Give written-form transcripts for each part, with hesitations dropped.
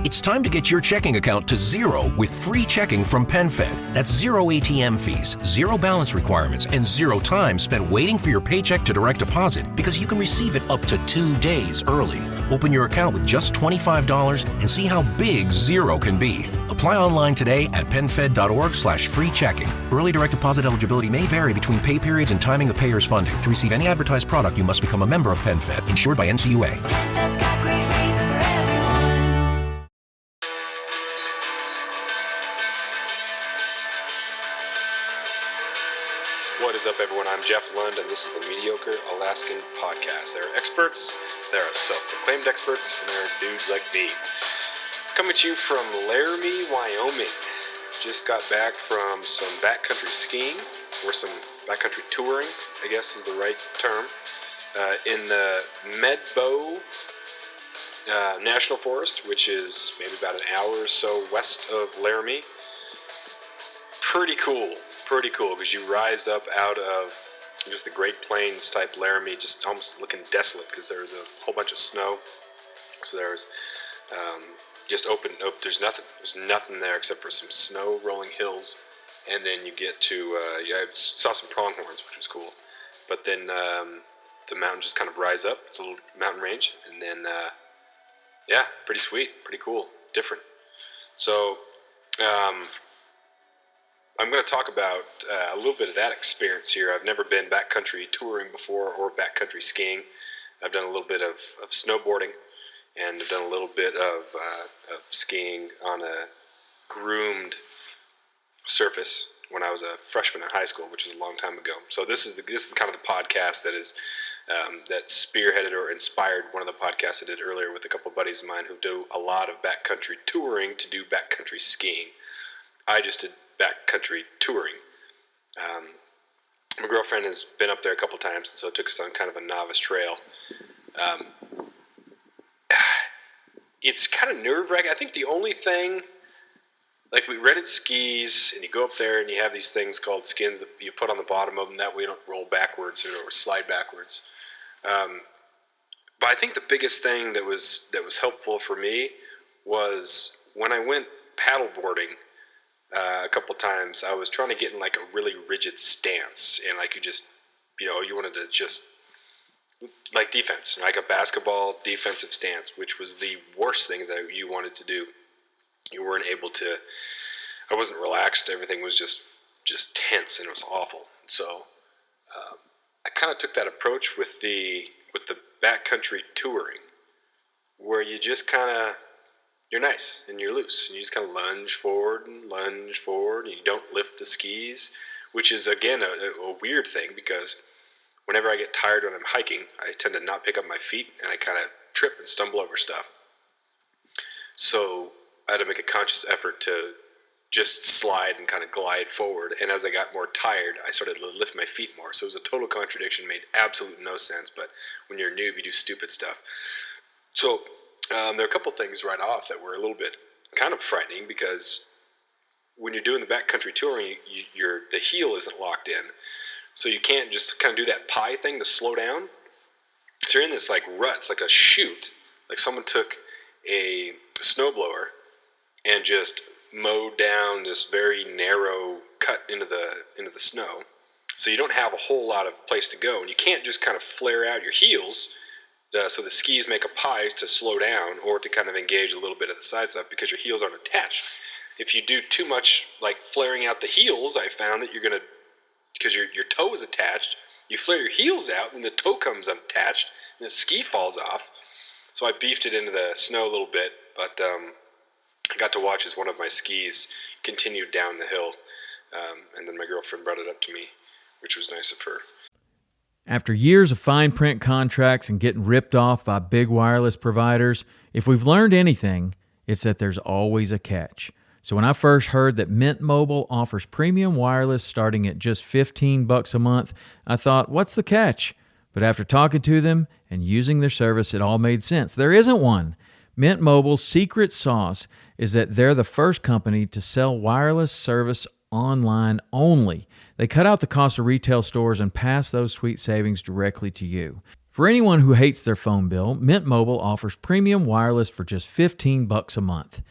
It's time to get your checking account to zero with free checking from PenFed. That's zero ATM fees, zero balance requirements, and zero time spent waiting for your paycheck to direct deposit because you can receive it up to 2 days early. Open your account with just $25 and see how big zero can be. Apply online today at PenFed.org/free checking. Early direct deposit eligibility may vary between pay periods and timing of payers' funding. To receive any advertised product, you must become a member of PenFed, insured by NCUA. PenFed's got great rates for everyone. What is up, everyone? I'm Jeff Lund, and this is the Mediocre Alaskan Podcast. There are experts, there are self-proclaimed experts, and there are dudes like me. Coming to you from Laramie, Wyoming. Just got back from some backcountry skiing, or some backcountry touring, I guess is the right term, in the Medbo National Forest, which is maybe about an hour or so west of Laramie. Pretty cool, because you rise up out of just the Great Plains type Laramie, just almost looking desolate because there's a whole bunch of snow. So there's just open, there's nothing there except for some snow rolling hills. And then you get to, I saw some pronghorns, which was cool. But then the mountain just kind of rise up. It's a little mountain range. And then, yeah, pretty sweet, pretty cool, different. So, I'm going to talk about a little bit of that experience here. I've never been backcountry touring before or backcountry skiing. I've done a little bit of snowboarding, and I've done a little bit of skiing on a groomed surface when I was a freshman in high school, which was a long time ago. So this is kind of the podcast that is that spearheaded or inspired one of the podcasts I did earlier with a couple of buddies of mine who do a lot of backcountry touring to do backcountry skiing. I just did backcountry touring. My girlfriend has been up there a couple times, and so it took us on kind of a novice trail. It's kind of nerve-wracking. I think the only thing, like we rented skis, and you go up there and you have these things called skins that you put on the bottom of them, that way you don't roll backwards or slide backwards. But I think the biggest thing that was helpful for me was when I went paddleboarding. A couple times I was trying to get in like a really rigid stance, and like you wanted to just like defense, like a basketball defensive stance, which was the worst thing that you wanted to do. You weren't able to. I wasn't relaxed. Everything was just tense, and it was awful. So I kind of took that approach with the backcountry touring, where you just kind of. You're nice and you're loose, and you just kind of lunge forward, and you don't lift the skis, which is, again, a weird thing, because whenever I get tired when I'm hiking, I tend to not pick up my feet, and I kind of trip and stumble over stuff. So I had to make a conscious effort to just slide and kind of glide forward, and as I got more tired, I started to lift my feet more. So it was a total contradiction, made absolute no sense, but when you're a noob, you do stupid stuff. So there are a couple things right off that were a little bit kind of frightening, because when you're doing the backcountry touring, the heel isn't locked in, so you can't just kind of do that pie thing to slow down. So you're in this like rut, it's like a chute, like someone took a snowblower and just mowed down this very narrow cut into the snow. So you don't have a whole lot of place to go, and you can't just kind of flare out your heels. So the skis make a pie to slow down, or to kind of engage a little bit of the side stuff, because your heels aren't attached. If you do too much like flaring out the heels, I found that you're going to, because your toe is attached, you flare your heels out, and the toe comes unattached, and the ski falls off. So I beefed it into the snow a little bit, but I got to watch as one of my skis continued down the hill, and then my girlfriend brought it up to me, which was nice of her. After years of fine print contracts and getting ripped off by big wireless providers, if we've learned anything, it's that there's always a catch. So when I first heard that Mint Mobile offers premium wireless starting at just $15 a month, I thought, what's the catch? But after talking to them and using their service, it all made sense. There isn't one. Mint Mobile's secret sauce is that they're the first company to sell wireless service online only. They cut out the cost of retail stores and pass those sweet savings directly to you. For anyone who hates their phone bill, Mint Mobile offers premium wireless for just $15 a month.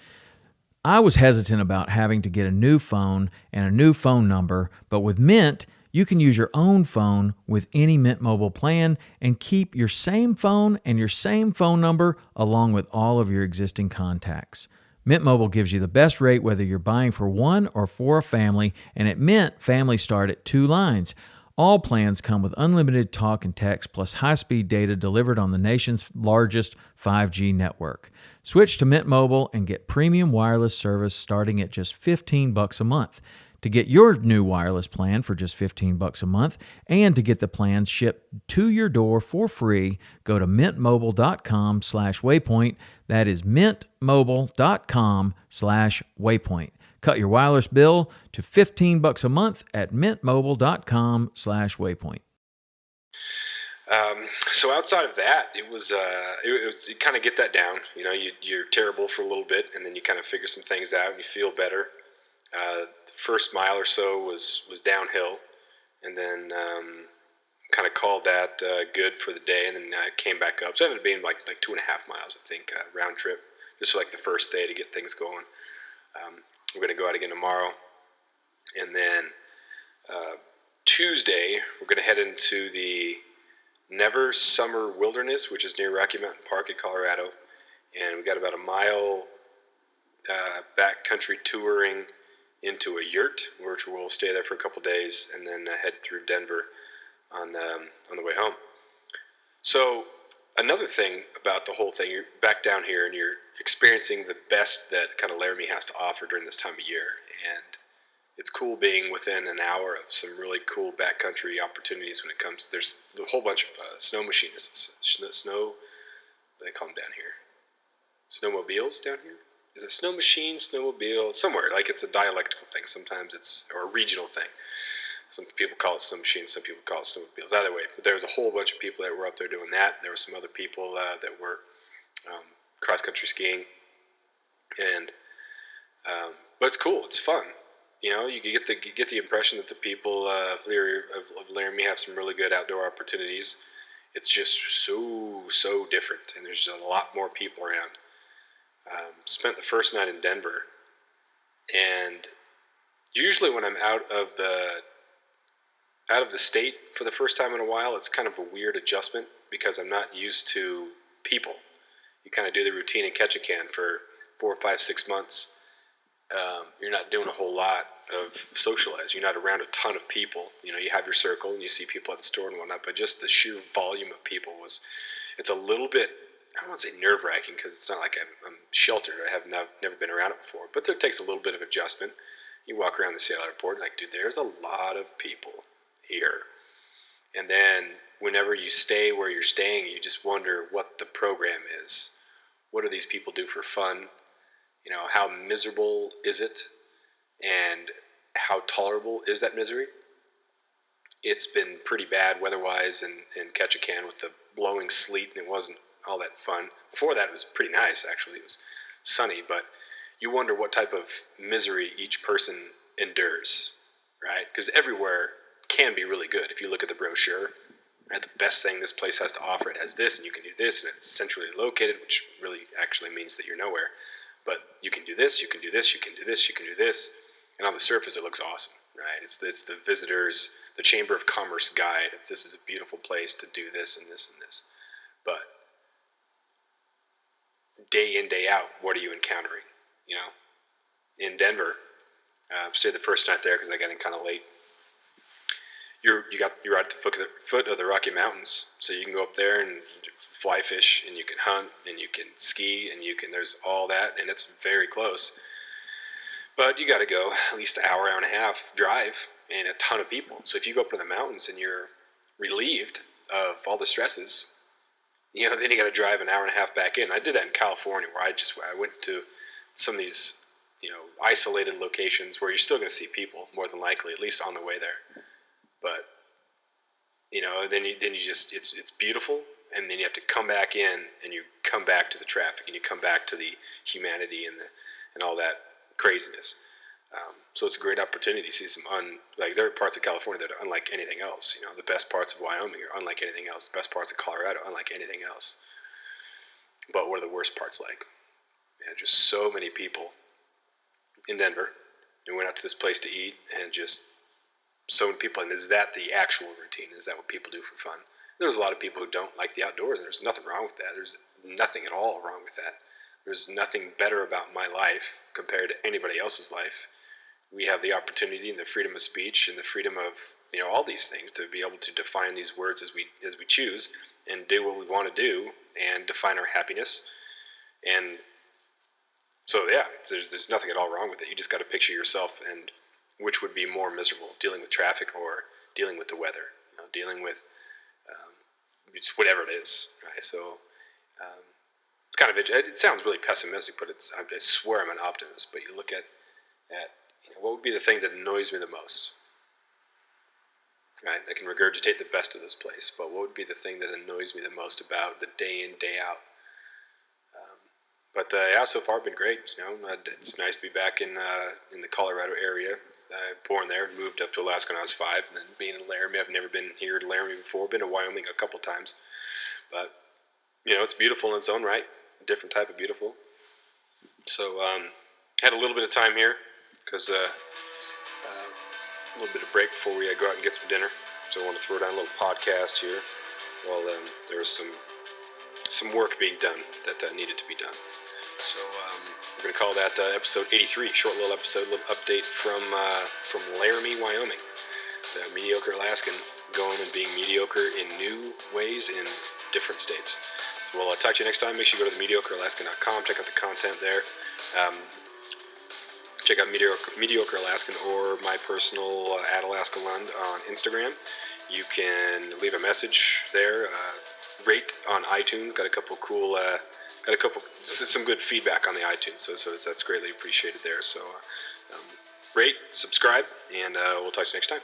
I was hesitant about having to get a new phone and a new phone number, but with Mint, you can use your own phone with any Mint Mobile plan and keep your same phone and your same phone number along with all of your existing contacts. Mint Mobile gives you the best rate whether you're buying for one or for a family, and at Mint, families start at 2 lines. All plans come with unlimited talk and text plus high-speed data delivered on the nation's largest 5G network. Switch to Mint Mobile and get premium wireless service starting at just $15 a month. To get your new wireless plan for just $15 a month and to get the plan shipped to your door for free, go to mintmobile.com/waypoint. That is mintmobile.com/waypoint. Cut your wireless bill to $15 a month at mintmobile.com/waypoint. So outside of that, it was you kind of get that down. You know, you're terrible for a little bit, and then you kind of figure some things out, and you feel better. The first mile or so was downhill, and then kind of called that good for the day, and then came back up. So it ended up being like 2.5 miles, I think, round trip, just for like the first day to get things going. We're going to go out again tomorrow, and then Tuesday we're going to head into the Never Summer Wilderness, which is near Rocky Mountain Park in Colorado, and we got about a mile backcountry touring into a yurt, which we'll stay there for a couple days, and then head through Denver on the way home. So another thing about the whole thing, you're back down here and you're experiencing the best that kind of Laramie has to offer during this time of year, and it's cool being within an hour of some really cool backcountry opportunities when it comes. There's a whole bunch of snow machinists, snow. What do they call them down here? Snowmobiles down here? Is it snow machine, snowmobile? Somewhere, like it's a dialectical thing. Sometimes it's, or a regional thing. Some people call it snow machine, some people call it snowmobiles. Either way, but there was a whole bunch of people that were up there doing that. There were some other people that were cross-country skiing. And but it's cool. It's fun. You know, you get the impression that the people of Laramie have some really good outdoor opportunities. It's just so different, and there's just a lot more people around. Spent the first night in Denver, and usually when I'm out of the state for the first time in a while, it's kind of a weird adjustment because I'm not used to people. You kind of do the routine and catch a can for 4, 5, 6 months. You're not doing a whole lot of socialize. You're not around a ton of people. You know, you have your circle and you see people at the store and whatnot, but just the sheer volume of people it's a little bit, I don't want to say nerve-wracking because it's not like I'm sheltered. I have never been around it before, but it takes a little bit of adjustment. You walk around the Seattle airport and like, dude, there's a lot of people here. And then whenever you stay where you're staying, you just wonder what the program is. What do these people do for fun? You know, how miserable is it? And how tolerable is that misery? It's been pretty bad weather-wise in Ketchikan with the blowing sleet, and it wasn't all that fun. Before that, it was pretty nice, actually. It was sunny, but you wonder what type of misery each person endures, right? Because everywhere can be really good. If you look at the brochure, right, the best thing this place has to offer, it has this, and you can do this, and it's centrally located, which really actually means that you're nowhere. But you can do this, you can do this, you can do this, you can do this, and on the surface it looks awesome, right? It's the visitors, the Chamber of Commerce guide. This is a beautiful place to do this and this and this. But day in, day out, what are you encountering? You know, in Denver, stayed the first night there because I got in kind of late. You're at the foot of the Rocky Mountains, so you can go up there and fly fish, and you can hunt, and you can ski, and there's all that, and it's very close. But you got to go at least an hour and a half drive, and a ton of people. So if you go up to the mountains and you're relieved of all the stresses, you know, then you got to drive an hour and a half back in. I did that in California, where I went to some of these, you know, isolated locations where you're still going to see people more than likely, at least on the way there. But you know, then you just it's beautiful, and then you have to come back in, and you come back to the traffic, and you come back to the humanity and all that craziness. So it's a great opportunity to see like there are parts of California that are unlike anything else. The best parts of Wyoming are unlike anything else. The best parts of Colorado unlike anything else. But what are the worst parts like? Just so many people in Denver. We went out to this place to eat, and just so many people. And is that the actual routine? Is that what people do for fun? There's a lot of people who don't like the outdoors, and there's nothing wrong with that. There's nothing at all wrong with that. There's nothing better about my life compared to anybody else's life. We have the opportunity and the freedom of speech and the freedom of all these things to be able to define these words as we choose and do what we want to do and define our happiness. And so there's nothing at all wrong with it. You just got to picture yourself and which would be more miserable, dealing with traffic or dealing with the weather, dealing with just whatever it is. Right? So it's kind of it sounds really pessimistic, but I swear I'm an optimist. But you look at what would be the thing that annoys me the most? Right? I can regurgitate the best of this place, but what would be the thing that annoys me the most about the day in, day out? But so far been great. It's nice to be back in the Colorado area. Born there, moved up to Alaska when I was 5, and then being in Laramie. I've never been here to Laramie before. Been to Wyoming a couple times, but it's beautiful in its own right. A different type of beautiful. So had a little bit of time here because a little bit of break before we go out and get some dinner. So I want to throw down a little podcast here while there was some work being done that needed to be done. So we're going to call that episode 83, short little episode, little update from Laramie, Wyoming. The mediocre Alaskan going and being mediocre in new ways in different states. So we'll talk to you next time. Make sure you go to mediocrealaskan.com, check out the content there. Check out Mediocre Alaskan or my personal @AlaskanLund on Instagram. You can leave a message there. Rate on iTunes. Got a couple cool, some good feedback on the iTunes. So that's greatly appreciated there. So rate, subscribe, and we'll talk to you next time.